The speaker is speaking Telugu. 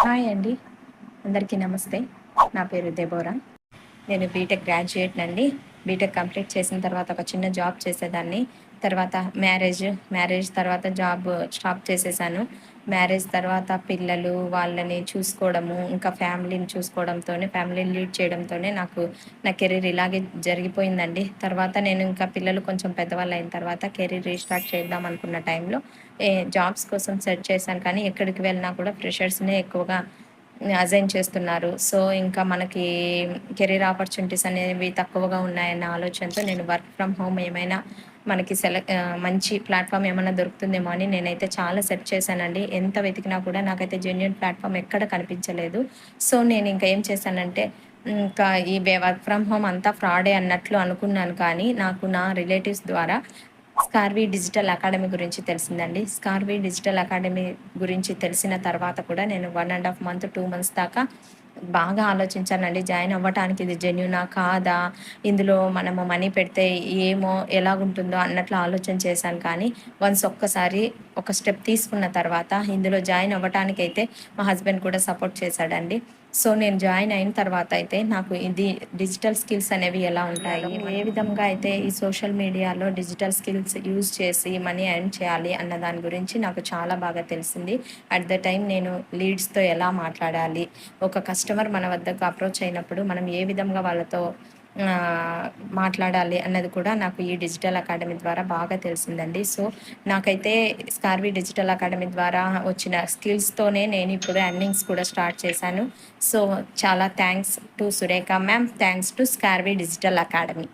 హాయ్ అండి. అందరికీ నమస్తే. నా పేరు దెబోరా. నేను బీటెక్ గ్రాడ్యుయేట్‌నండి. బీటెక్ కంప్లీట్ చేసిన తర్వాత ఒక చిన్న జాబ్ చేసేదాన్ని. తర్వాత మ్యారేజ్ తర్వాత జాబ్ స్టాప్ చేసేసాను. మ్యారేజ్ తర్వాత పిల్లలు వాళ్ళని చూసుకోవడము, ఇంకా ఫ్యామిలీని చూసుకోవడంతోనే, ఫ్యామిలీని లీడ్ చేయడంతోనే నా కెరీర్ ఇలాగే జరిగిపోయిందండి. తర్వాత నేను ఇంకా పిల్లలు కొంచెం పెద్దవాళ్ళయిన తర్వాత కెరీర్ రీస్టార్ట్ చేద్దాం అనుకున్న టైంలో జాబ్స్ కోసం సెర్చ్ చేశాను. కానీ ఎక్కడికి వెళ్ళినా కూడా ఫ్రెషర్స్‌నే ఎక్కువగా అజైన్ చేస్తున్నారు. సో, ఇంకా మనకి కెరీర్ ఆపర్చునిటీస్ అనేవి తక్కువగా ఉన్నాయన్న ఆలోచనతో నేను వర్క్ ఫ్రమ్ హోమ్ ఏమైనా మనకి మంచి ప్లాట్‌ఫామ్ ఏమన్నా దొరుకుతుందేమో అని నేనైతే చాలా సెర్చ్ చేశానండి. ఎంత వెతికినా కూడా నాకైతే జెన్యూన్ ప్లాట్‌ఫామ్ ఎక్కడ కనిపించలేదు. సో, నేనింక ఏం చేశానంటే ఇంకా ఈ వర్క్ ఫ్రమ్ హోమ్ అంతా ఫ్రాడే అన్నట్లు అనుకున్నాను. కానీ నాకు నా రిలేటివ్స్ ద్వారా స్కార్వీ డిజిటల్ అకాడమీ గురించి తెలిసిందండి. స్కార్వీ డిజిటల్ అకాడమీ గురించి తెలిసిన తర్వాత కూడా నేను 1 ½ మంత్, 2 మంత్స్ దాకా బాగా ఆలోచించానండి. జాయిన్ అవ్వటానికి ఇది జెన్యూనా? కాదా? ఇందులో మనము మనీ పెడితే ఏమో ఎలాగుంటుందో అన్నట్లు ఆలోచన చేశాను. కానీ ఒక్కసారి ఒక స్టెప్ తీసుకున్న తర్వాత ఇందులో జాయిన్ అవ్వటానికైతే మా హస్బెండ్ కూడా సపోర్ట్ చేశాడండి. సో, నేను జాయిన్ అయిన తర్వాత అయితే నాకు ఇది డిజిటల్ స్కిల్స్ అనేవి ఎలా ఉంటాయి, ఏ విధంగా అయితే ఈ సోషల్ మీడియాలో డిజిటల్ స్కిల్స్ యూజ్ చేసి మనీ ఎర్న్ చేయాలి అన్న దాని గురించి నాకు చాలా బాగా తెలిసింది. అట్ ద టైం నేను లీడ్స్‌తో ఎలా మాట్లాడాలి, ఒక కస్టమర్ మన వద్దకు అప్రోచ్ అయినప్పుడు మనం ఏ విధంగా వాళ్ళతో మాట్లాడాలి అన్నది కూడా నాకు ఈ డిజిటల్ అకాడమీ ద్వారా బాగా తెలిసిందండి. సో, నాకైతే స్కార్వీ డిజిటల్ అకాడమీ ద్వారా వచ్చిన స్కిల్స్‌తోనే నేను ఇప్పుడు ఎర్నింగ్స్ కూడా స్టార్ట్ చేశాను. సో, చాలా thanks to Surekha ma'am. Thanks to స్కార్వీ డిజిటల్ అకాడమీ.